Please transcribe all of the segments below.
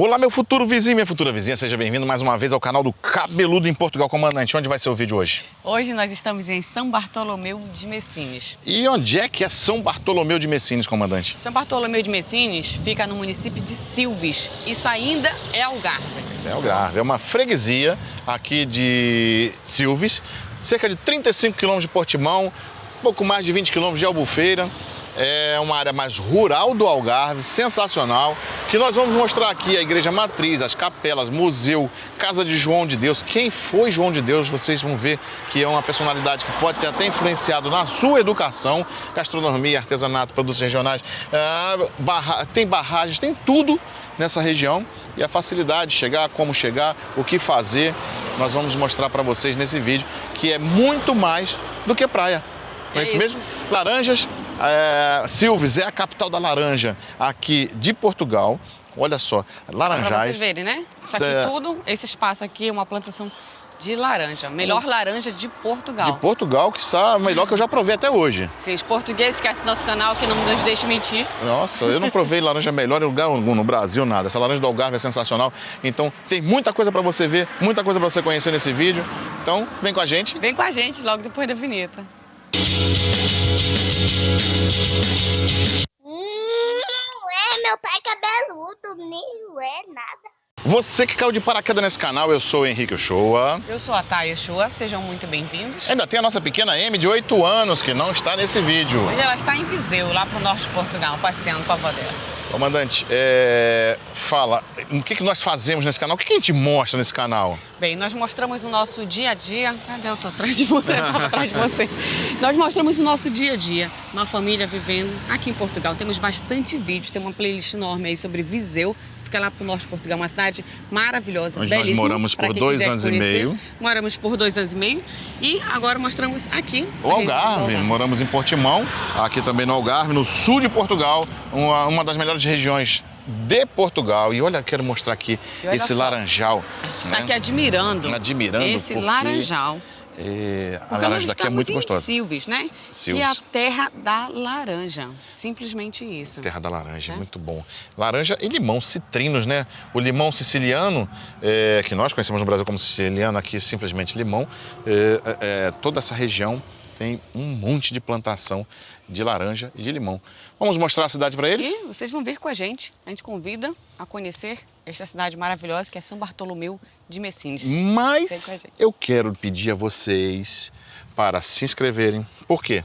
Olá, meu futuro vizinho, minha futura vizinha, seja bem-vindo mais uma vez ao canal do Cabeludo em Portugal. Comandante, onde vai ser o vídeo hoje? Hoje nós estamos em São Bartolomeu de Messines. E onde é que é São Bartolomeu de Messines, comandante? São Bartolomeu de Messines fica no município de Silves. Isso ainda é Algarve. É Algarve, é uma freguesia aqui de Silves, cerca de 35 quilômetros de Portimão, pouco mais de 20 quilômetros de Albufeira. É uma área mais rural do Algarve, sensacional, que nós vamos mostrar aqui a Igreja Matriz, as capelas, museu, Casa de João de Deus. Quem foi João de Deus, vocês vão ver que é uma personalidade que pode ter até influenciado na sua educação, gastronomia, artesanato, produtos regionais, tem barragens, tem tudo nessa região e a facilidade de chegar, como chegar, o que fazer, nós vamos mostrar para vocês nesse vídeo, que é muito mais do que praia. Não é isso mesmo? Laranjas, Silves é a capital da laranja aqui de Portugal. Olha só, laranjais. Para vocês verem, né? Isso aqui tudo, esse espaço aqui é uma plantação de laranja. Melhor laranja de Portugal. De Portugal, que sabe, melhor que eu já provei até hoje. Sim, os portugueses que assistem nosso canal, que não nos deixe mentir. Nossa, eu não provei laranja melhor em lugar algum no Brasil, nada. Essa laranja do Algarve é sensacional. Então, tem muita coisa para você ver, muita coisa para você conhecer nesse vídeo. Então, vem com a gente. Vem com a gente logo depois da vinheta. Meu pai é cabeludo, nem é nada. Você que caiu de paraquedas nesse canal, eu sou o Henrique Uchoa. Eu sou a Thay Uchoa, sejam muito bem-vindos. Ainda tem a nossa pequena Amy de 8 anos, que não está nesse vídeo. Hoje ela está em Viseu, lá pro norte de Portugal, passeando com a avó dela. Comandante, fala, o que nós fazemos nesse canal? O que a gente mostra nesse canal? Bem, nós mostramos o nosso dia a dia. Cadê? Eu tô atrás de você, eu tava atrás de você. Nós mostramos o nosso dia a dia, uma família vivendo aqui em Portugal. Temos bastante vídeos, tem uma playlist enorme aí sobre Viseu. Fica lá pro norte de Portugal, uma cidade maravilhosa, onde belíssima. Nós moramos por 2 anos e meio. Moramos por 2 anos e meio. E agora mostramos aqui. O Algarve, moramos em Portimão, aqui também no Algarve, no sul de Portugal, uma das melhores regiões de Portugal. E olha, quero mostrar aqui esse laranjal. A gente está aqui admirando esse laranjal. A laranja daqui é muito gostosa. Silves, né? Silves. Que é a terra da laranja. Simplesmente isso. Terra da laranja, muito bom. Laranja e limão, citrinos, né? O limão siciliano, que nós conhecemos no Brasil como siciliano, aqui simplesmente limão. Toda essa região tem um monte de plantação de laranja e de limão. Vamos mostrar a cidade para eles? E vocês vão vir com a gente. A gente convida a conhecer esta cidade maravilhosa que é São Bartolomeu de Messines. Mas eu quero pedir a vocês para se inscreverem. Por quê?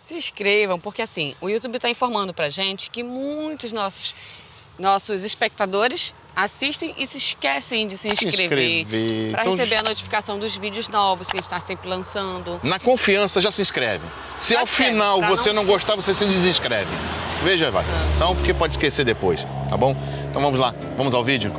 Se inscrevam, porque assim, o YouTube está informando pra gente que muitos nossos espectadores assistem e se esquecem de se inscrever para receber a notificação dos vídeos novos que a gente está sempre lançando. Na confiança, já se inscreve. Se ao final você não gostar, você se desinscreve. Veja, vai. Então, porque pode esquecer depois, tá bom? Então vamos lá, vamos ao vídeo.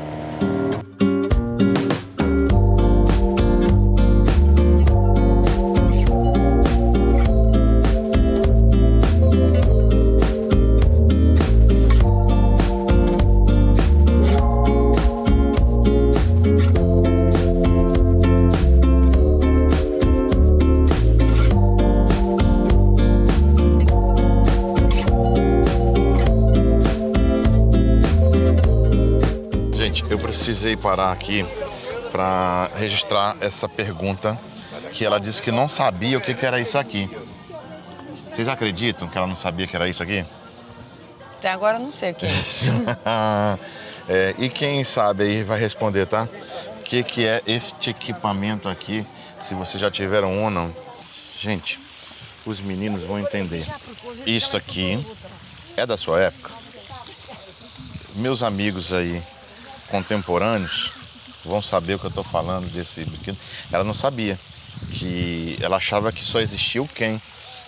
Eu precisei parar aqui para registrar essa pergunta, que ela disse que não sabia o que era isso aqui. Vocês acreditam que ela não sabia que era isso aqui? Até agora eu não sei o que é isso. E quem sabe aí vai responder, tá? O que é este equipamento aqui, se vocês já tiveram um ou não. Gente, os meninos vão entender. Isso aqui é da sua época? Meus amigos aí contemporâneos vão saber o que eu estou falando desse brinquedo. Ela não sabia, que ela achava que só existia o Ken,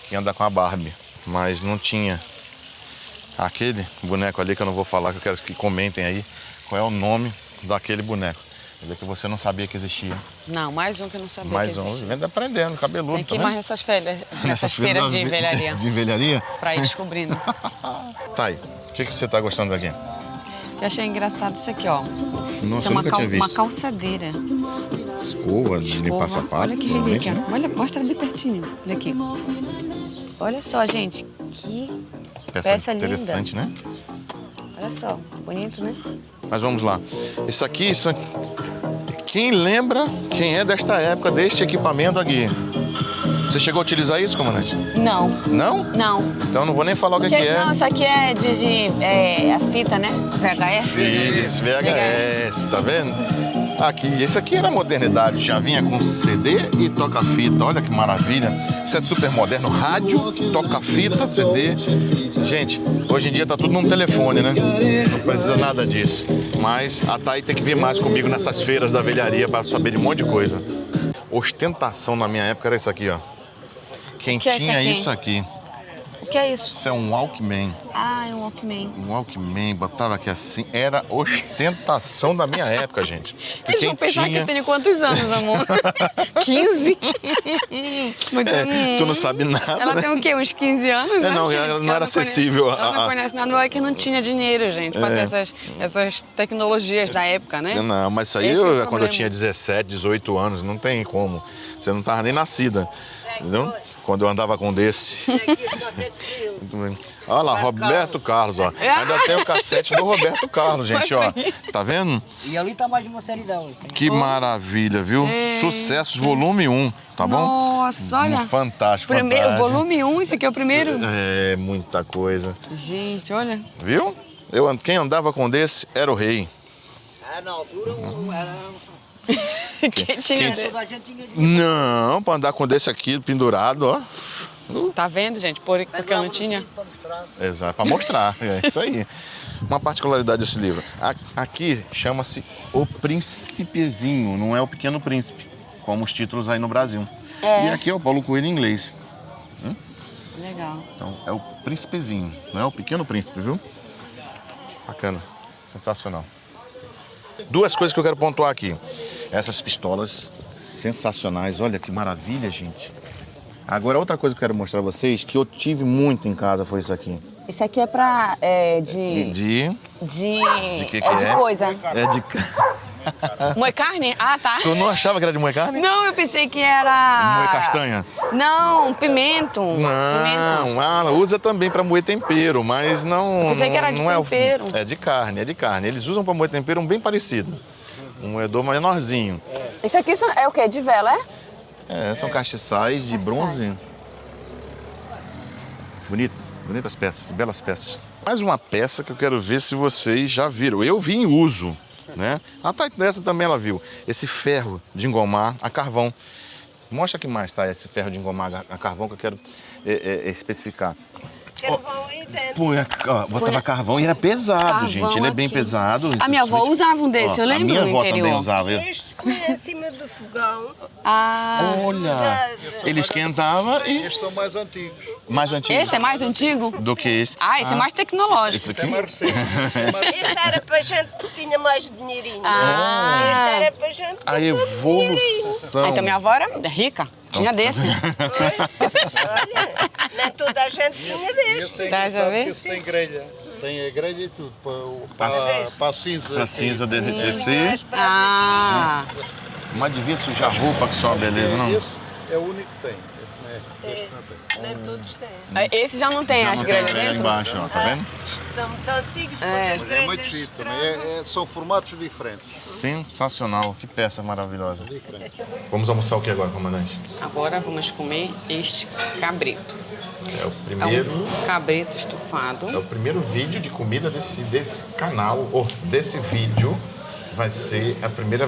que anda com a Barbie, mas não tinha aquele boneco ali, que eu não vou falar, que eu quero que comentem aí qual é o nome daquele boneco. Quer dizer que você não sabia que existia. Não, mais um que eu não sabia mais que existia. Vem aprendendo, cabeludo. Tem que ir mais nessas feiras de velharia. De velharia? Pra ir descobrindo. Tá aí, o que você tá gostando daqui? Eu achei engraçado isso aqui, ó. Nossa, isso é uma calçadeira. Escova de limpar sapato. Olha que relíquia. Olha, mostra bem pertinho. Olha aqui. Olha só, gente. Que peça linda. Interessante, né? Olha só, bonito, né? Mas vamos lá. Isso aqui, quem lembra quem é desta época, deste equipamento aqui? Você chegou a utilizar isso, comandante? Não. Não? Não. Então não vou nem falar o que é. Não, isso aqui é a fita, né? VHS. VHS, tá vendo? Aqui, esse aqui era modernidade, já vinha com CD e toca-fita, olha que maravilha. Isso é super moderno, rádio, toca-fita, CD. Gente, hoje em dia tá tudo num telefone, né? Não precisa nada disso. Mas a Thay tem que vir mais comigo nessas feiras da velharia para saber de um monte de coisa. Ostentação na minha época era isso aqui, ó. Quem tinha isso aqui? O que é isso? Isso é um Walkman. Ah, é um Walkman. Um Walkman, botava aqui assim, era ostentação da minha época, gente. Eles vão pensar que eu tenho quantos anos, amor? 15? Mas, tu não sabe nada, ela né? tem o quê? Uns 15 anos? É, não, ela não era acessível. Ela não conhece nada, não é que não tinha dinheiro, gente, pra ter essas tecnologias da época, né? Não, mas isso aí quando eu tinha 17, 18 anos, não tem como. Você não tava nem nascida, entendeu? Quando eu andava com desse. Olha lá, Roberto Carlos, ó. Ainda tem o cassete do Roberto Carlos, gente, ó. Tá vendo? E ali tá mais de uma série dela. Que maravilha, viu? Sucessos, volume 1, tá bom? Nossa, olha. Fantástico, Primeiro, fantástico. volume 1, isso aqui é o primeiro? É, muita coisa. Gente, olha. Viu? Quem andava com desse era o rei. Na altura era... Quem tinha desse? Toda a gente tinha... Não, pra andar com desse aqui pendurado, ó. Tá vendo, gente? Porque eu não tinha. Exato, pra mostrar, é isso aí. Uma particularidade desse livro. Aqui chama-se O Príncipezinho, não é O Pequeno Príncipe, como os títulos aí no Brasil. E aqui é o Paulo Coelho em inglês. Legal. Então, é O Príncipezinho, não é O Pequeno Príncipe, viu? Bacana, sensacional. Duas coisas que eu quero pontuar aqui. Essas pistolas sensacionais, olha que maravilha, gente. Agora, outra coisa que eu quero mostrar a vocês, que eu tive muito em casa, foi isso aqui. Esse aqui é pra... De que é de é? coisa. É de... Moer carne? Ah, tá. Tu não achava que era de moer carne? Não, eu pensei que era... Moer castanha? Não, pimento. Não, usa também para moer tempero, mas não... Eu pensei que era de tempero. É de carne, é de carne. Eles usam para moer tempero um bem parecido. Um moedor menorzinho. Isso aqui é o quê? De vela, é? São castiçais de bronze. Bonito, bonitas peças, belas peças. Mais uma peça que eu quero ver se vocês já viram. Eu vi em uso, né? A Thay dessa também ela viu. Esse ferro de engomar a carvão. Mostra aqui mais, tá? Esse ferro de engomar a carvão que eu quero especificar. Botava carvão e era pesado, Carvão, gente. Ele é bem aqui. pesado. A minha avó usava um desse, eu lembro A minha no avó interior. também usava. Este comia em cima do fogão. Ah, Olha, ele esquentava e... Estes são mais antigos. Mais antigo esse é mais antigo? do que esse. Ah, esse é mais tecnológico. Esse É aqui? mais recente. Este era para gente que tinha mais dinheirinho. Ah. Este era para gente que A evolução. Ah, então minha avó era rica, tinha desse. Olha, nem toda a gente tinha deste. Esse é Tá, já engraçado vê? que esse tem grelha. Tem a grelha e tudo, para a cinza. A cinza desse. Ah, Mas devia sujar roupa, que só uma beleza, não? Esse é o único que tem. Este não tem. Nem todos têm. esse já não tem Já as não tem grelhas grelha dentro? embaixo, ó, tá vendo? São muito antigos. É. porque as É muito grelhas chique também. São formatos diferentes. Sensacional, que peça maravilhosa. Vamos almoçar o que agora, comandante? Agora vamos comer este cabrito. É o É primeiro, um cabrito estufado. é o primeiro vídeo de comida desse canal, ou desse vídeo. Vai ser a primeira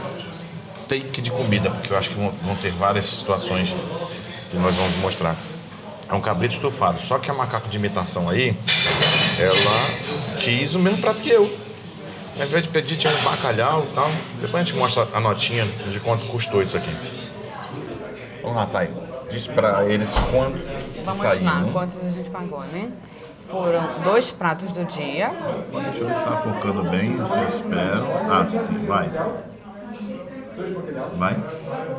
take de comida, porque eu acho que vão ter várias situações que nós vamos mostrar. É um cabrito estufado, só que a macaco de imitação aí, ela quis o mesmo prato que eu. Ao invés de pedir, tinha um bacalhau e tal. Depois a gente mostra a notinha de quanto custou isso aqui. Vamos lá, Thay. Diz pra eles quanto Vamos saiu. lá, quantos a gente pagou, né? Foram 2 pratos do dia. Deixa eu ver se tá focando bem, eu espero. Ah, sim, vai. Vai.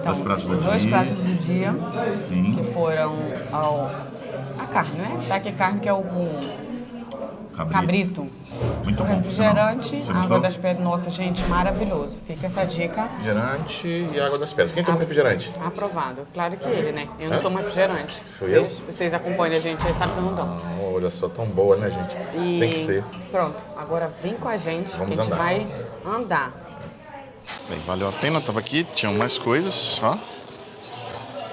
Então, 2 pratos do 2 dia. pratos do dia, Sim. que foram a carne, né? Tá aqui a carne que é o Cabrito. Muito O bom. refrigerante, Você água gostou? das pedras. Nossa, gente, maravilhoso. Fica essa dica. Refrigerante e água das pedras. Quem toma refrigerante? Aprovado. Claro que ele, né? Eu não Hã? tomo refrigerante. Sou eu? Vocês acompanham a gente aí, sabem que eu não tomo. Olha só, tão boa, né, gente? E Tem que ser. Pronto, agora vem com a gente, Vamos que a gente andar. vai andar. Bem, valeu a pena, tava aqui, tinham mais coisas, ó.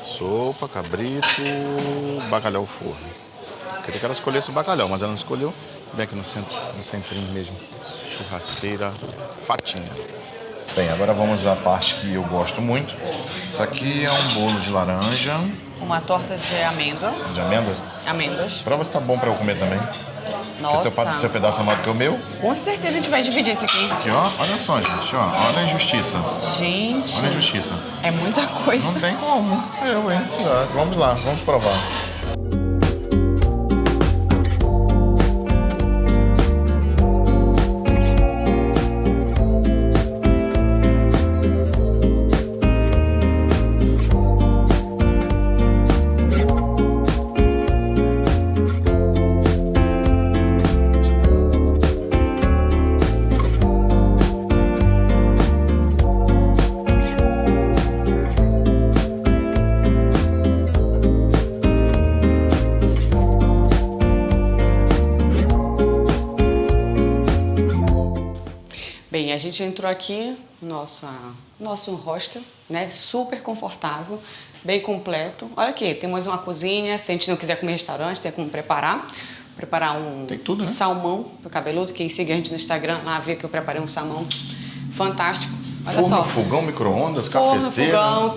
Sopa, cabrito, bacalhau forno. Queria que ela escolhesse o bacalhau, mas ela não escolheu. Bem aqui no centro, no centrinho mesmo. Churrasqueira fatinha. Bem, agora vamos à parte que eu gosto muito. Isso aqui é um bolo de laranja, Uma torta de amêndoa. de amêndoas. Amêndoas. Prova se tá bom pra eu comer também. Porque Nossa. seu pedaço é maior do que o meu. Com certeza a gente vai dividir isso aqui. Aqui, ó, olha só, gente, ó. Olha a injustiça. Gente, Olha a injustiça. é muita coisa. Não tem como. Eu, hein? Vamos lá, vamos provar. Bem, a gente entrou aqui no nosso hostel, né? Super confortável, bem completo. Olha aqui, temos uma cozinha. Se a gente não quiser comer em restaurante, tem como preparar. Preparar um Tem tudo, né? salmão pro cabeludo. Quem segue a gente no Instagram, lá vê que eu preparei um salmão fantástico. Olha Forno, só. fogão, micro-ondas, Forno, cafeteira. fogão,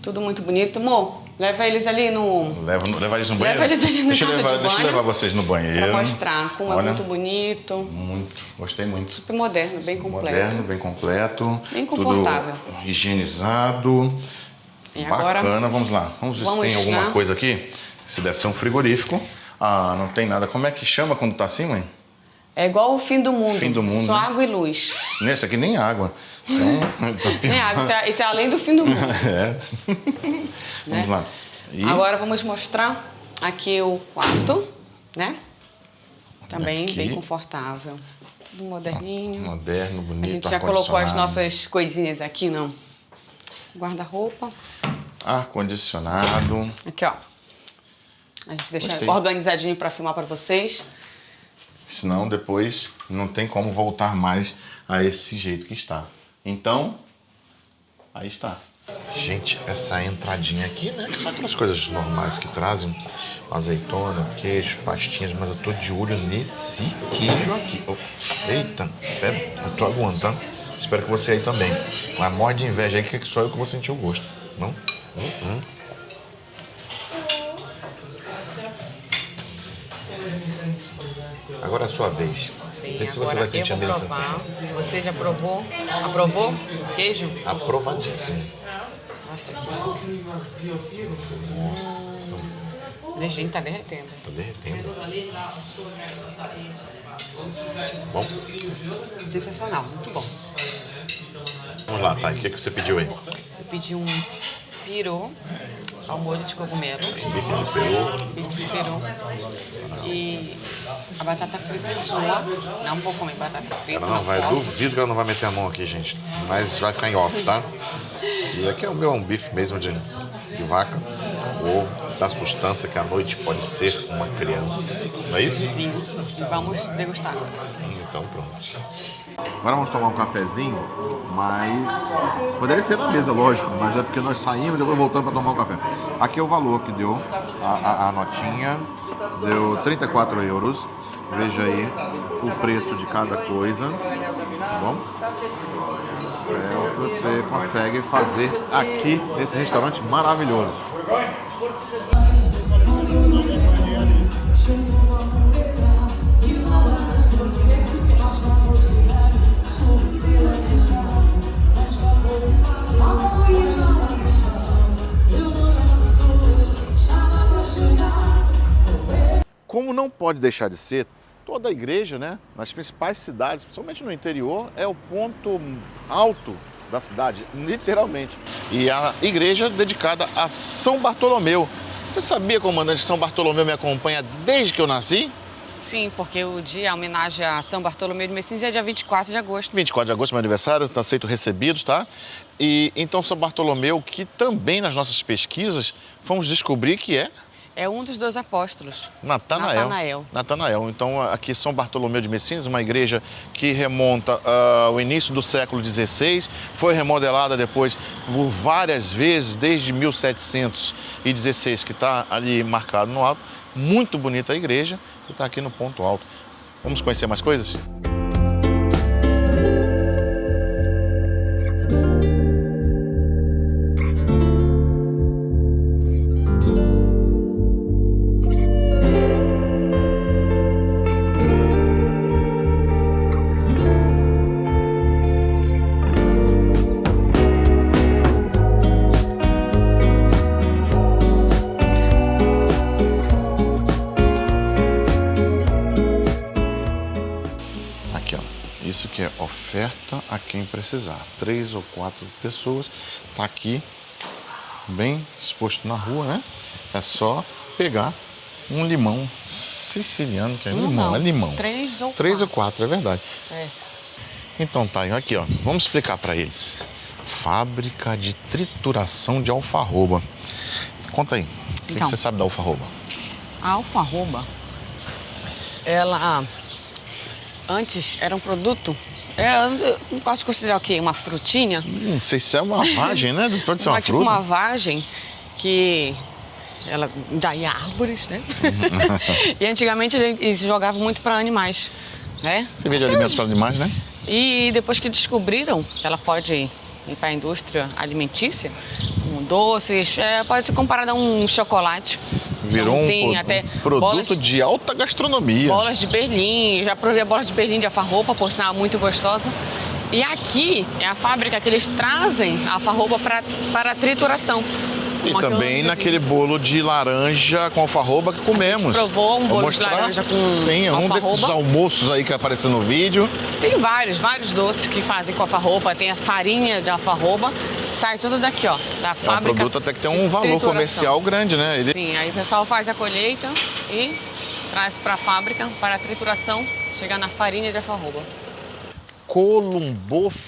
tudo muito bonito. Amor, leva eles ali no... Leva eles no banheiro? Leva eles ali na deixa eu casa levar, de deixa eu banho levar vocês no banheiro. Pra mostrar como é Olha, muito bonito. Muito, gostei muito. Super moderno, bem completo. Moderno, bem completo. Bem confortável. Tudo higienizado. E agora, Bacana, vamos lá. Vamos ver se vamos tem alguma lá. coisa aqui. Se deve ser um frigorífico. Ah, não tem nada. Como é que chama quando tá assim, mãe? É igual o fim do mundo. Fim do mundo, Só né? água e luz. Nesse aqui nem água. Então, Nem água, isso é além do fim do mundo. é. Vamos lá. E Agora vamos mostrar aqui o quarto, né? Também Aqui. bem confortável. Tudo moderninho. moderno, bonito, A gente já colocou as ar-condicionado. nossas coisinhas aqui, não? Guarda-roupa. Ar-condicionado. Aqui, ó. A gente deixa Gostei. organizadinho para filmar para vocês. Senão depois não tem como voltar mais a esse jeito que está. Então, aí está. Gente, essa entradinha aqui, né? São aquelas coisas normais que trazem azeitona, queijo, pastinhas, mas eu tô de olho nesse queijo aqui. Oh, eita, eu tô aguentando. Espero que você aí também. Mas morre de inveja aí que só eu que vou sentir o gosto. Não? Agora é a sua vez. Vê se você vai sentir a mesma sensação. Você já provou? Aprovou o queijo? Aprovadíssimo. Mostra aqui. Gente, tá derretendo. Tá derretendo. Bom, Sensacional, muito bom. vamos lá, tá? O que você pediu aí? Eu pedi um peru ao molho de cogumelo, Bife de peru. bife de peru. E a batata frita é sua. Não vou comer batata frita. Ela não vai, posso. duvido que ela não vai meter a mão aqui, gente. Mas vai ficar em off, tá? E aqui é o meu, é um bife mesmo de vaca. Ou da sustância que à noite pode ser uma criança. Não é isso? Isso. E vamos degustar agora. Então pronto. Agora vamos tomar um cafezinho, mas poderia ser na mesa, lógico, mas é porque nós saímos e depois voltamos para tomar um café. Aqui é o valor que deu, a notinha, deu 34 euros. Veja aí o preço de cada coisa, tá bom? É o que você consegue fazer aqui nesse restaurante maravilhoso. Como não pode deixar de ser, toda a igreja, né, nas principais cidades, principalmente no interior, é o ponto alto da cidade, literalmente. E a igreja dedicada a São Bartolomeu. Você sabia, comandante, que São Bartolomeu me acompanha desde que eu nasci? Sim, porque o dia, a homenagem a São Bartolomeu de Messins é dia 24 de agosto. 24 de agosto, meu aniversário, está aceito recebidos, tá? E então São Bartolomeu, que também nas nossas pesquisas fomos descobrir que é É um dos 12 apóstolos. Natanael. Então, aqui São Bartolomeu de Messins, uma igreja que remonta ao início do século XVI, foi remodelada depois por várias vezes, desde 1716, que está ali marcado no alto. Muito bonita a igreja e está aqui no ponto alto. Vamos conhecer mais coisas? Isso que é oferta a quem precisar. 3 ou 4 pessoas. Tá aqui, bem exposto na rua, né? É só pegar um limão siciliano, que é limão, não. é limão. 3 ou 3 ou 4, é verdade. É. Então tá, aqui ó, vamos explicar para eles. Fábrica de trituração de alfarroba. Conta aí, o que você sabe da alfarroba? A alfarroba, ela antes era um produto, eu não posso considerar o quê? Uma frutinha? Não sei se é uma vagem, né? Pode ser uma Tipo fruta. uma vagem que ela dá em árvores, né? E antigamente eles jogavam muito para animais, né? Você vê de alimentos para animais, né? E depois que descobriram que ela pode ir para a indústria alimentícia, com doces, pode ser comparada a um chocolate. Virou então, um tem até produto de alta gastronomia. Bolas de Berlim, já provei a bola de Berlim de alfarroba, por sinal muito gostosa. E aqui é a fábrica que eles trazem a alfarroba para trituração. E também naquele bolo de laranja com alfarroba que comemos. A gente provou um bolo de laranja com Sim, um alfarroba. desses almoços aí que apareceu no vídeo. Tem vários doces que fazem com alfarroba. Tem a farinha de alfarroba. Sai tudo daqui, ó, da fábrica. É um produto até que tem um valor comercial grande, né? Sim, aí o pessoal faz a colheita e traz para a fábrica para a trituração, chegar na farinha de alfarroba. Columbófila,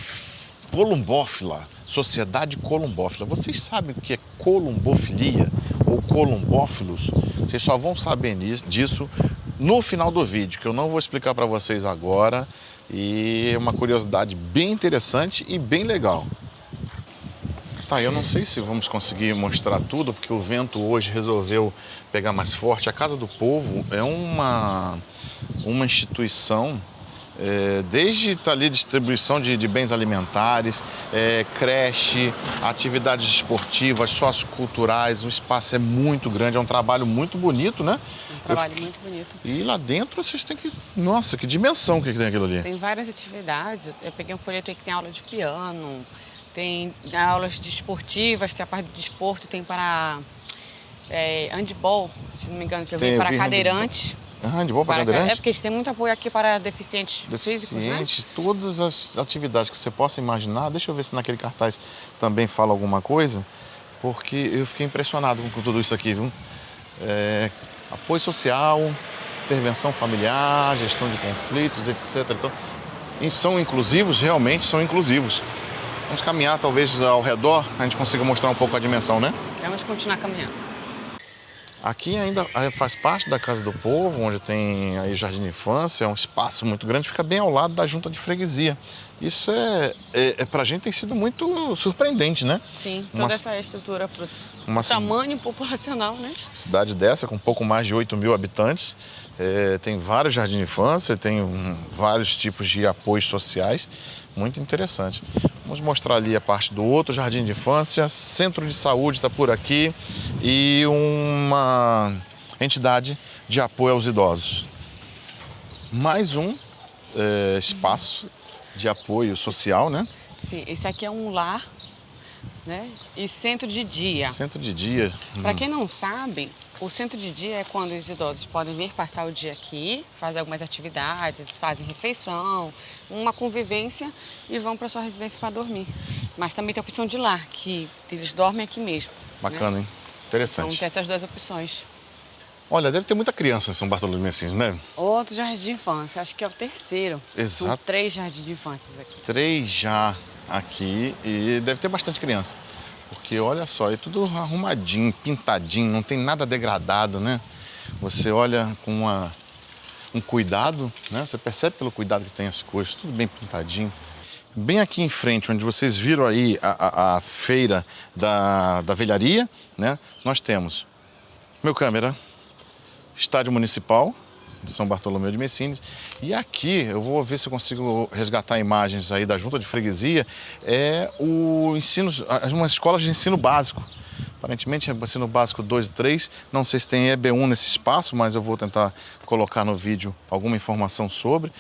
Sociedade Columbófila. Vocês sabem o que é columbofilia ou columbófilos? Vocês só vão saber disso no final do vídeo, que eu não vou explicar para vocês agora. E é uma curiosidade bem interessante e bem legal. Tá, eu não sei se vamos conseguir mostrar tudo, porque o vento hoje resolveu pegar mais forte. A Casa do Povo é uma instituição, desde ali distribuição de bens alimentares, creche, atividades esportivas, socioculturais. O espaço é muito grande, é um trabalho muito bonito, né? Um trabalho muito bonito. E lá dentro vocês têm que... Nossa, que dimensão que tem aquilo ali. Tem várias atividades. Eu peguei um folheto aí que tem aula de piano, tem aulas de esportivas, tem a parte de desporto, tem para handball, se não me engano, que eu vi, para cadeirantes. Handball para cadeirantes? É porque eles têm muito apoio aqui para deficientes físicos, né? Todas as atividades que você possa imaginar. Deixa eu ver se naquele cartaz também fala alguma coisa, porque eu fiquei impressionado com tudo isso aqui, viu? Apoio social, intervenção familiar, gestão de conflitos, etc. Então, e são inclusivos, realmente são inclusivos. Vamos caminhar, talvez ao redor, a gente consiga mostrar um pouco a dimensão, né? Vamos continuar caminhando. Aqui ainda faz parte da Casa do Povo, onde tem aí Jardim de Infância, é um espaço muito grande, fica bem ao lado da Junta de Freguesia. Isso pra gente tem sido muito surpreendente, né? Sim, toda essa estrutura para o tamanho populacional, né? Cidade dessa, com um pouco mais de 8.000 habitantes, tem vários jardins de infância, tem vários tipos de apoios sociais, muito interessante. Vamos mostrar ali a parte do outro jardim de infância, centro de saúde está por aqui e uma entidade de apoio aos idosos. Mais um espaço de apoio social, né? Sim, esse aqui é um lar, né? E centro de dia. Centro de dia. Para quem não sabe, o centro de dia é quando os idosos podem vir passar o dia aqui, fazer algumas atividades, fazem refeição, uma convivência e vão para sua residência para dormir. Mas também tem a opção de lar, que eles dormem aqui mesmo. Bacana, né? hein? Interessante. Então tem essas duas opções. Olha, deve ter muita criança em São Bartolomeu de Messinas, né? Outro jardim de infância, acho que é o terceiro. Exato. São 3 jardins de infância aqui. 3 já aqui e deve ter bastante criança. Porque olha só, é tudo arrumadinho, pintadinho, não tem nada degradado, né? Você olha com um cuidado, né? Você percebe pelo cuidado que tem as coisas, tudo bem pintadinho. Bem aqui em frente, onde vocês viram aí a feira da velharia, né? Nós temos, meu câmera, Estádio Municipal de São Bartolomeu de Messinas. E aqui, eu vou ver se eu consigo resgatar imagens aí da Junta de Freguesia, é o ensino, umas escolas de ensino básico. Aparentemente é ensino básico 2 e 3, não sei se tem EB1 nesse espaço, mas eu vou tentar colocar no vídeo alguma informação sobre.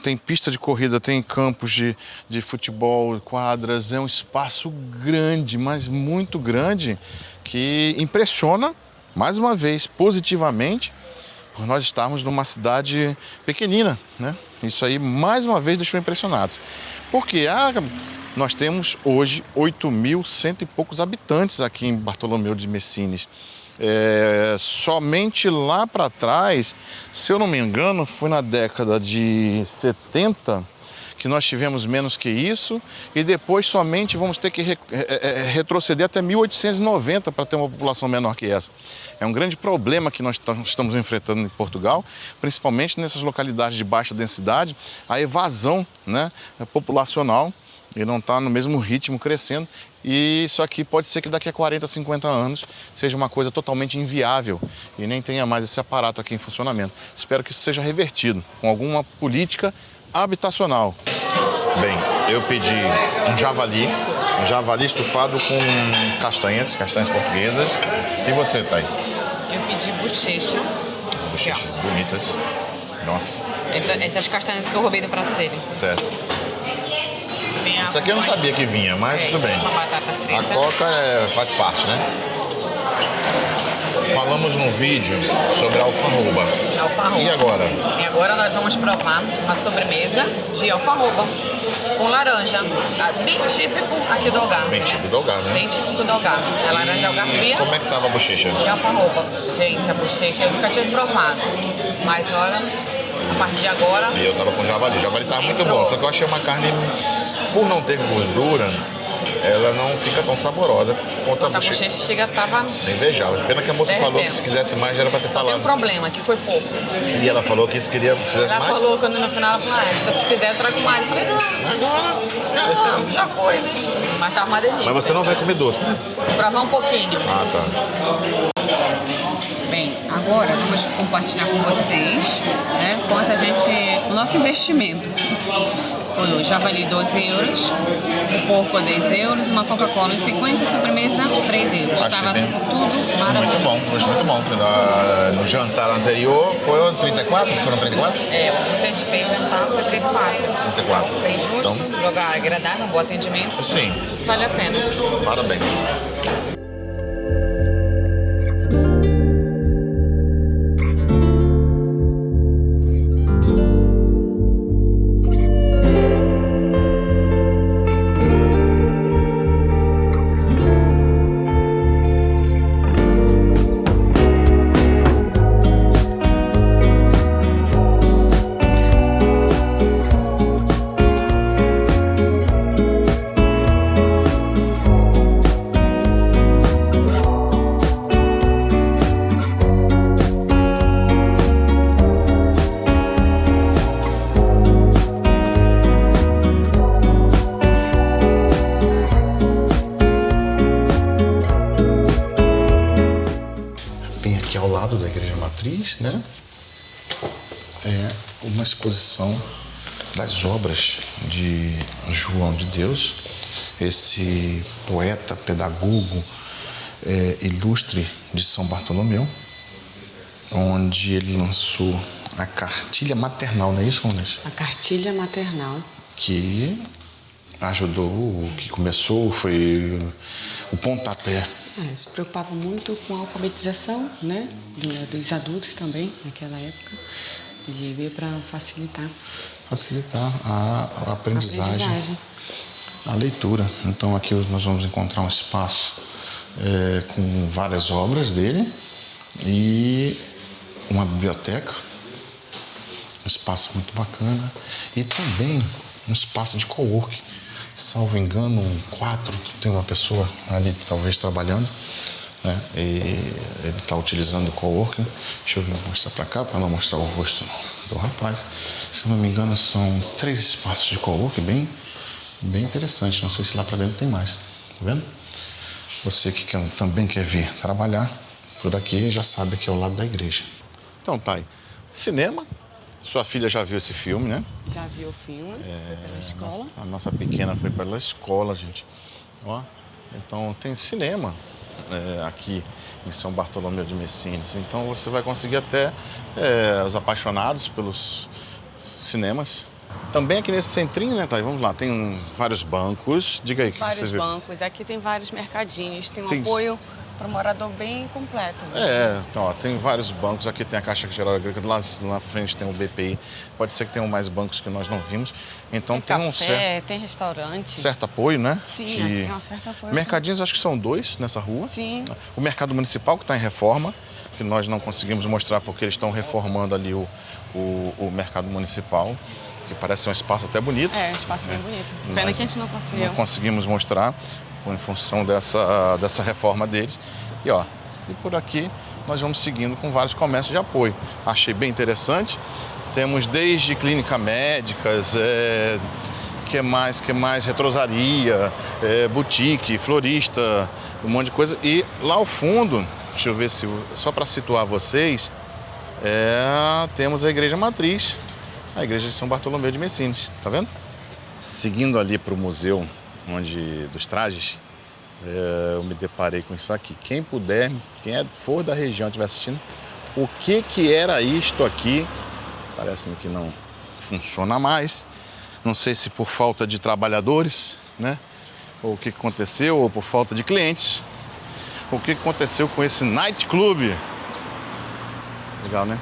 Tem pista de corrida, tem campos de futebol, quadras, é um espaço grande, mas muito grande, que impressiona, mais uma vez, positivamente, por nós estarmos numa cidade pequenina, né? Isso aí, mais uma vez, deixou impressionados. Porque nós temos hoje 8.100 e poucos habitantes aqui em Bartolomeu de Messinas. Somente lá para trás, se eu não me engano, foi na década de 70 que nós tivemos menos que isso, e depois somente vamos ter que retroceder até 1890 para ter uma população menor que essa. É um grande problema que nós estamos enfrentando em Portugal, principalmente nessas localidades de baixa densidade, a evasão, né, populacional, e não está no mesmo ritmo crescendo. E isso aqui pode ser que daqui a 40, 50 anos seja uma coisa totalmente inviável e nem tenha mais esse aparato aqui em funcionamento. Espero que isso seja revertido com alguma política habitacional. Bem, eu pedi um javali estufado com castanhas portuguesas. E você, Thay? Eu pedi bochecha. Bochechas bonitas. Nossa. Essas castanhas que eu roubei do prato dele. Certo. Isso aqui eu não sabia que vinha, mas tudo bem. Uma batata frita. A coca faz parte, né? Falamos no vídeo sobre a alfarroba. E agora? E agora nós vamos provar uma sobremesa de alfarroba com laranja. Bem típico aqui do Algarve. Bem típico do Algarve, né? Bem típico do Algarve. É laranja algarvia. Como é que tava a bochecha? E alfarroba. Gente, a bochecha eu nunca tinha provado. Mas olha, a partir de agora... E eu tava com javali. Javali tava muito bom, só que eu achei uma carne, por não ter gordura, ela não fica tão saborosa quanto a bochecha. Chega, tava... Invejável. Pena que a moça falou que se quisesse mais, já era pra ter falado. Tem um problema, que foi pouco. E ela falou que se quisesse mais? Ela falou, quando no final, ela falou, se vocês quiserem, eu trago mais. Eu falei, não. Agora? Não, já foi. Mas tava uma delícia. Mas você não vai comer doce, né? Vou provar um pouquinho. Ah, tá. Bem, agora vamos compartilhar com vocês, né, o nosso investimento. Foi o javali 12 euros, o porco a 10 euros, uma Coca-Cola 50 e sobremesa 3 euros. Estava tudo maravilhoso. Muito bom, foi muito bom. No jantar anterior foram 34? Foram 34? Ontem a gente fez jantar, foi 34. 34. Bem justo, então, lugar agradável, bom atendimento. Sim. Vale a pena. Parabéns. Ao lado da Igreja Matriz, né? É uma exposição das obras de João de Deus, esse poeta, pedagogo, ilustre de São Bartolomeu, onde ele lançou a cartilha maternal, não é isso, Ronês? A cartilha maternal. Que ajudou, que começou, foi o pontapé. Se preocupava muito com a alfabetização, né, dos adultos também, naquela época, e veio para facilitar. Facilitar a aprendizagem, a leitura. Então aqui nós vamos encontrar um espaço com várias obras dele, e uma biblioteca, um espaço muito bacana e também um espaço de coworking. Salvo engano, tem uma pessoa ali talvez trabalhando, né? E ele está utilizando o coworking. Deixa eu mostrar para cá para não mostrar o rosto do rapaz. Se não me engano, são 3 espaços de coworking bem interessante. Não sei se lá para dentro tem mais, tá vendo? Você que também quer vir trabalhar por aqui já sabe que é ao lado da igreja. Então, Thay, cinema. Sua filha já viu esse filme, né? Já viu o filme pela escola. A nossa pequena foi pela escola, gente. Ó, então tem cinema aqui em São Bartolomeu de Messinas. Então você vai conseguir até os apaixonados pelos cinemas. Também aqui nesse centrinho, né, Thay? Vamos lá, tem vários bancos. Diga aí o que você viu. Vários bancos. Aqui tem vários mercadinhos. Tem um apoio para o morador bem completo. Então, ó, tem vários bancos. Aqui tem a Caixa Geral Agrícola, lá na frente tem o BPI. Pode ser que tenham mais bancos que nós não vimos. Então tem café, tem restaurante. Certo apoio, né? Sim, tem um certo apoio. Mercadinhos, acho que são 2 nessa rua. Sim. O Mercado Municipal, que está em reforma, que nós não conseguimos mostrar porque eles estão reformando ali o Mercado Municipal, que parece um espaço até bonito. Um espaço bem bonito. Pena que a gente não conseguiu. Não conseguimos mostrar em função dessa reforma deles. E por aqui nós vamos seguindo com vários comércios de apoio. Achei bem interessante. Temos desde clínica médicas, que mais? Retrosaria, boutique, florista, um monte de coisa. E lá ao fundo, deixa eu ver só para situar vocês, temos a Igreja Matriz, a Igreja de São Bartolomeu de Messinas, tá vendo? Seguindo ali para o museu dos trajes, eu me deparei com isso aqui. Quem puder, quem for da região estiver assistindo, o que era isto aqui? Parece-me que não funciona mais. Não sei se por falta de trabalhadores, né? Ou o que aconteceu, ou por falta de clientes. O que aconteceu com esse night club? Legal, né?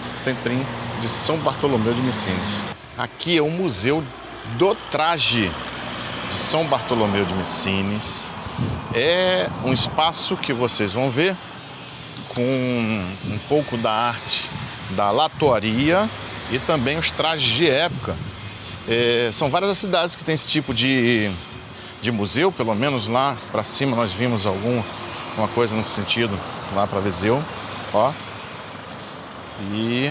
Centrinho de São Bartolomeu de Messinas. Aqui é o Museu do Traje de São Bartolomeu de Messinas. É um espaço que vocês vão ver com um pouco da arte da latoaria e também os trajes de época. São várias as cidades que tem esse tipo de museu, pelo menos lá para cima nós vimos alguma coisa nesse sentido lá para Viseu. Ó. E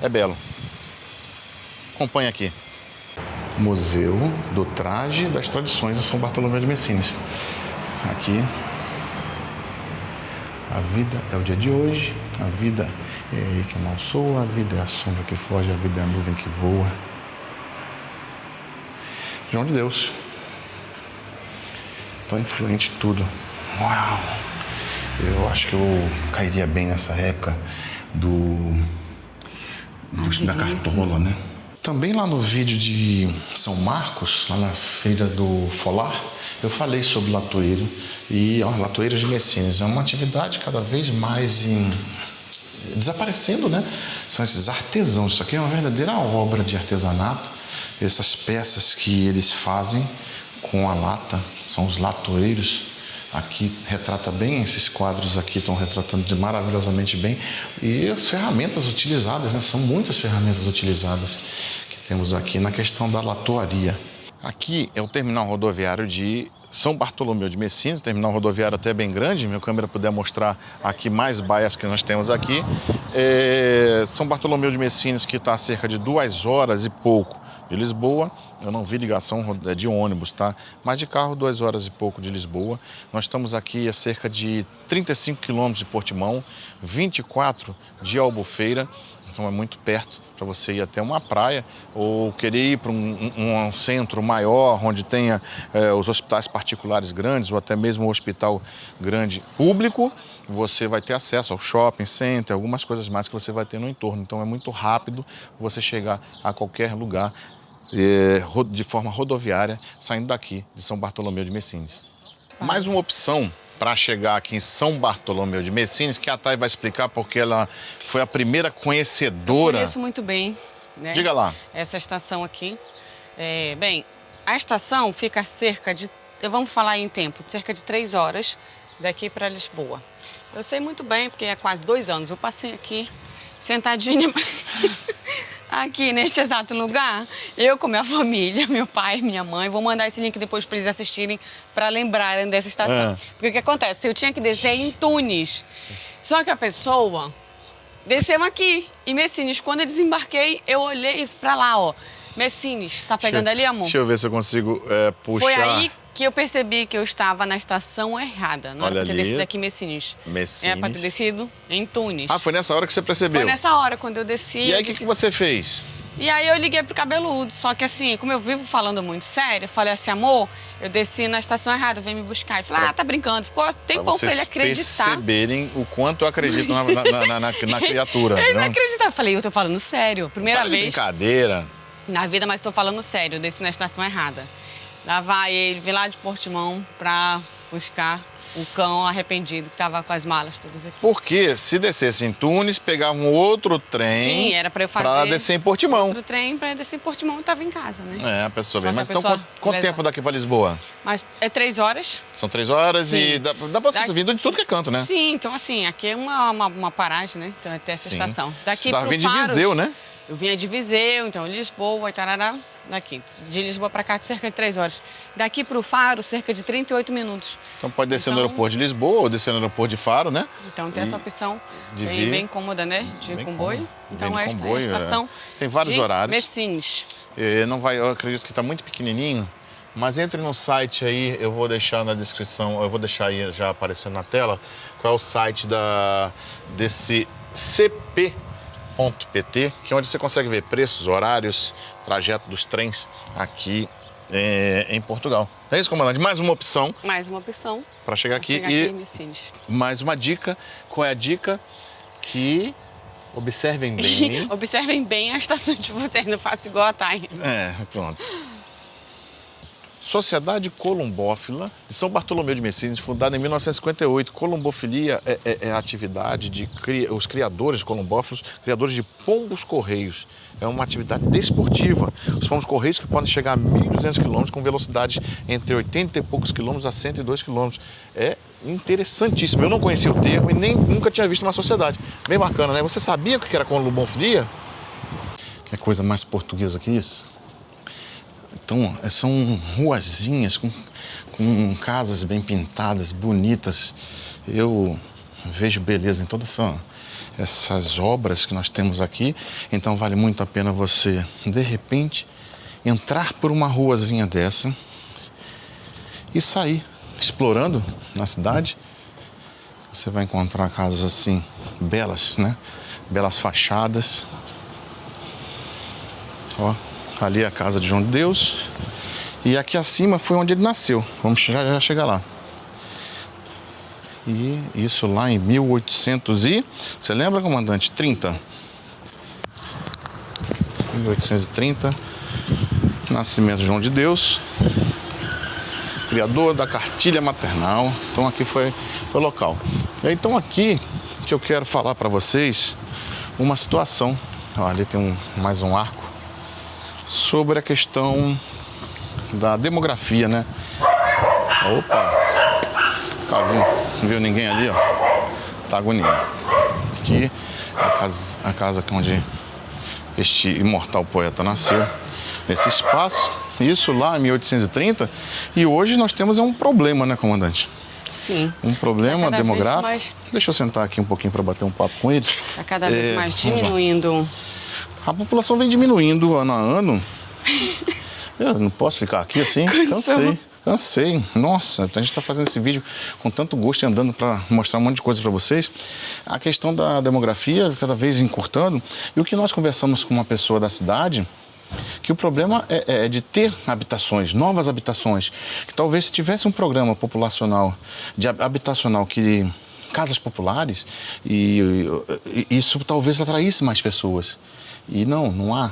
é belo. Acompanhe aqui. Museu do Traje e das Tradições de São Bartolomeu de Messinas. Aqui, a vida é o dia de hoje, a vida é aí que amalsoa, a vida é a sombra que foge, a vida é a nuvem que voa. João de Deus. Tão influente tudo. Uau! Eu acho que eu cairia bem nessa época da Cartola, né? Também lá no vídeo de São Marcos, lá na feira do Folar, eu falei sobre latoeiro e latoeiros de Messinas. É uma atividade cada vez mais desaparecendo, né? São esses artesãos. Isso aqui é uma verdadeira obra de artesanato. Essas peças que eles fazem com a lata, são os latoeiros. Aqui retrata bem, esses quadros aqui estão retratando maravilhosamente bem. E as ferramentas utilizadas, né? São muitas ferramentas utilizadas que temos aqui na questão da latoaria. Aqui é o terminal rodoviário de São Bartolomeu de Messinas, terminal rodoviário até bem grande. Minha câmera puder mostrar aqui mais baias que nós temos aqui. São Bartolomeu de Messinas, que está a cerca de 2 horas e pouco de Lisboa. Eu não vi ligação de ônibus, tá? Mas de carro, 2 horas e pouco de Lisboa. Nós estamos aqui a cerca de 35 quilômetros de Portimão, 24 de Albufeira. Então é muito perto para você ir até uma praia ou querer ir para um centro maior, onde tenha os hospitais particulares grandes ou até mesmo um hospital grande público. Você vai ter acesso ao shopping center, algumas coisas mais que você vai ter no entorno. Então é muito rápido você chegar a qualquer lugar de forma rodoviária, saindo daqui de São Bartolomeu de Messinas. Mais uma opção para chegar aqui em São Bartolomeu de Messinas, que a Thay vai explicar porque ela foi a primeira conhecedora. Eu conheço muito bem, né? Diga lá. Essa estação aqui. Bem, a estação fica a cerca de, vamos falar em tempo, cerca de 3 horas daqui para Lisboa. Eu sei muito bem, porque há quase 2 anos eu passei aqui, sentadinha, aqui neste exato lugar, eu com minha família, meu pai, minha mãe. Vou mandar esse link depois para eles assistirem, para lembrarem dessa estação. Porque o que acontece? Eu tinha que descer em Tunis, só que a pessoa desceu aqui, em Messines. Quando eu desembarquei, eu olhei para lá, ó. Messines, tá pegando ali, amor? Deixa eu ver se eu consigo puxar. Foi aí que eu percebi que eu estava na estação errada. Não era Olha pra ter ali. descido aqui em Messines. Messines. Era pra ter descido em Tunis. Ah, foi nessa hora que você percebeu? Foi nessa hora, quando eu desci. E aí, o que você fez? E aí eu liguei pro cabeludo. Só que assim, como eu vivo falando muito sério, eu falei assim, amor, eu desci na estação errada, vem me buscar. Ele falou, tá brincando. Ficou tempão pra ele acreditar. Perceberem o quanto eu acredito na criatura. Ele não não acreditava. Eu falei, eu tô falando sério. Primeira Para de vez brincadeira. na vida, mas tô falando sério. Eu desci na estação errada. Lá vai ele, vim lá de Portimão pra buscar o cão arrependido que tava com as malas todas aqui. Porque se descesse em Tunis, pegava um outro trem. Sim, era pra eu fazer. Pra descer em Portimão. Outro trem pra eu descer em Portimão e tava em casa, né? É, a pessoa Só vem. que Mas a então, pessoa quanto lesa. tempo daqui pra Lisboa? Mas é 3 horas. São 3 horas Sim. e dá pra você vindo de tudo que é canto, né? Sim, então assim, aqui é uma paragem, né? Então até essa Sim. estação. Daqui Você tava pro vindo de Faros, Viseu, né? Eu vinha de Viseu, então Lisboa, Itarará, daqui. De Lisboa pra cá, cerca de 3 horas. Daqui pro Faro, cerca de 38 minutos. Então pode descer no Então- aeroporto de Lisboa ou descer no aeroporto de Faro, né? Então tem essa opção de bem, vir. bem cômoda, né? De ir Bem com boi. cômodo. Então Vem de esta é a comboio, estação Tem vários de horários. Messines. Não vai, eu acredito que está muito pequenininho, mas entre no site aí, eu vou deixar na descrição, eu vou deixar aí já aparecendo na tela, qual é o site desse cp.pt, que é onde você consegue ver preços, horários, trajeto dos trens aqui em Portugal. É isso, comandante? Mais uma opção Mais uma opção. para chegar aqui. Chegar E aqui em Messines. mais uma dica. Qual é a dica? Que observem bem. Observem bem a estação de vocês, não façam igual a Thay. Pronto. Sociedade Columbófila de São Bartolomeu de Messines, fundada em 1958. Columbofilia é a atividade de os criadores de columbófilos, criadores de pombos correios. É uma atividade desportiva. Os pombos correios que podem chegar a 1.200 km com velocidades entre 80 e poucos quilômetros a 102 km. É interessantíssimo. Eu não conhecia o termo e nem nunca tinha visto uma sociedade. Bem bacana, né? Você sabia o que era columbofilia? Que coisa mais portuguesa que isso? Então, são ruazinhas com casas bem pintadas, bonitas. Eu vejo beleza em todas essas obras que nós temos aqui. Então, vale muito a pena você, de repente, entrar por uma ruazinha dessa e sair explorando na cidade. Você vai encontrar casas assim, belas, né? Belas fachadas. Ó. Ali é a casa de João de Deus. E aqui acima foi onde ele nasceu. Vamos já chegar lá. E isso lá em 1800 e... Você lembra, comandante? 30. 1830. Nascimento de João de Deus. Criador da cartilha maternal. Então aqui foi o local. Então aqui que eu quero falar para vocês uma situação. Ó, ali tem mais um arco. Sobre a questão da demografia, né? Opa! Não viu ninguém ali, ó? Tá agoniando. Aqui é a casa onde este imortal poeta nasceu. Nesse espaço. Isso lá em 1830. E hoje nós temos um problema, né, comandante? Sim. Um problema Tá cada demográfico. vez mais- Deixa eu sentar aqui um pouquinho para bater um papo com eles. Está cada vez mais vamos lá. diminuindo. A população vem diminuindo ano a ano. Eu não posso ficar aqui assim. Cansei. Nossa, a gente está fazendo esse vídeo com tanto gosto e andando para mostrar um monte de coisa para vocês. A questão da demografia cada vez encurtando. E o que nós conversamos com uma pessoa da cidade, que o problema é de ter habitações, novas habitações. Que talvez se tivesse um programa populacional, habitacional, que casas populares, e isso talvez atraísse mais pessoas. E não há.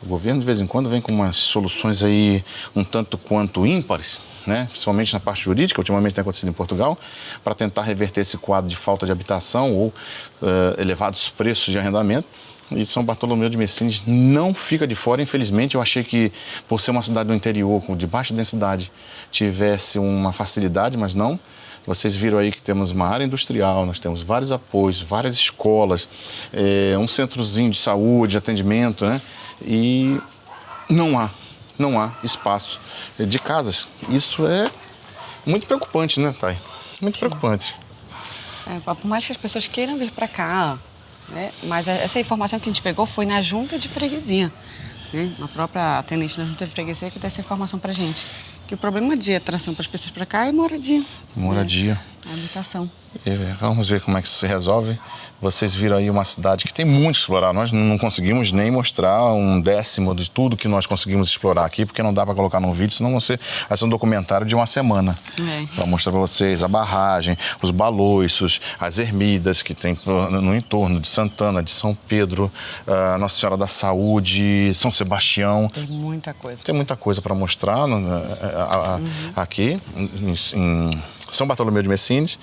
O governo, de vez em quando, vem com umas soluções aí um tanto quanto ímpares, né? Principalmente na parte jurídica, ultimamente tem acontecido em Portugal, para tentar reverter esse quadro de falta de habitação ou elevados preços de arrendamento. E São Bartolomeu de Messines não fica de fora. Infelizmente, eu achei que, por ser uma cidade do interior, de baixa densidade, tivesse uma facilidade, mas não. Vocês viram aí que temos uma área industrial, nós temos vários apoios, várias escolas, um centrozinho de saúde, atendimento, né? E não há espaço de casas. Isso é muito preocupante, né, Thay? Muito preocupante. Por mais que as pessoas queiram vir para cá, né? Mas essa informação que a gente pegou foi na junta de freguesia, né? A própria atendente da junta de freguesia que dá essa informação para gente. Que o problema de atração para as pessoas para cá é moradia. Moradia. Né? A habitação. Vamos ver como é que isso se resolve. Vocês viram aí uma cidade que tem muito a explorar. Nós não conseguimos nem mostrar 1/10 de tudo que nós conseguimos explorar aqui, porque não dá para colocar num vídeo, senão vai ser um documentário de uma semana. Para mostrar para vocês a barragem, os baloiços, as ermidas que tem no entorno de Santana, de São Pedro, Nossa Senhora da Saúde, São Sebastião. Tem muita coisa. Tem muita coisa para mostrar aqui em São Bartolomeu de Messines.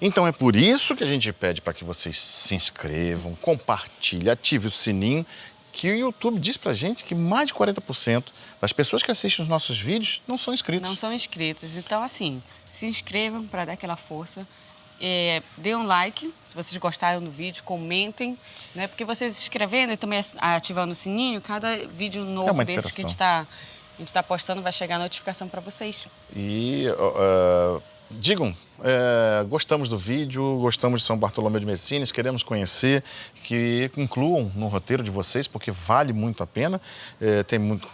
Então é por isso que a gente pede para que vocês se inscrevam, compartilhem, ativem o sininho, que o YouTube diz pra gente que mais de 40% das pessoas que assistem os nossos vídeos não são inscritos. Não são inscritos. Então, assim, se inscrevam para dar aquela força. Dê um like, se vocês gostaram do vídeo, comentem, né? Porque vocês se inscrevendo e também ativando o sininho, cada vídeo novo desses que a gente está postando vai chegar a notificação para vocês. E digam, gostamos do vídeo, gostamos de São Bartolomeu de Messines, queremos conhecer, que incluam no roteiro de vocês, porque vale muito a pena.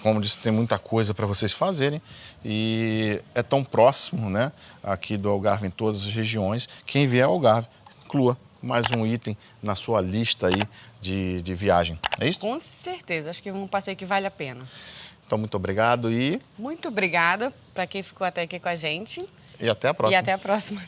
Como disse, tem muita coisa para vocês fazerem e é tão próximo, né, aqui do Algarve, em todas as regiões. Quem vier ao Algarve, inclua mais um item na sua lista aí de viagem. É isso? Com certeza, acho que é um passeio que vale a pena. Então, muito obrigado e... Muito obrigada para quem ficou até aqui com a gente. E até a próxima. E até a próxima.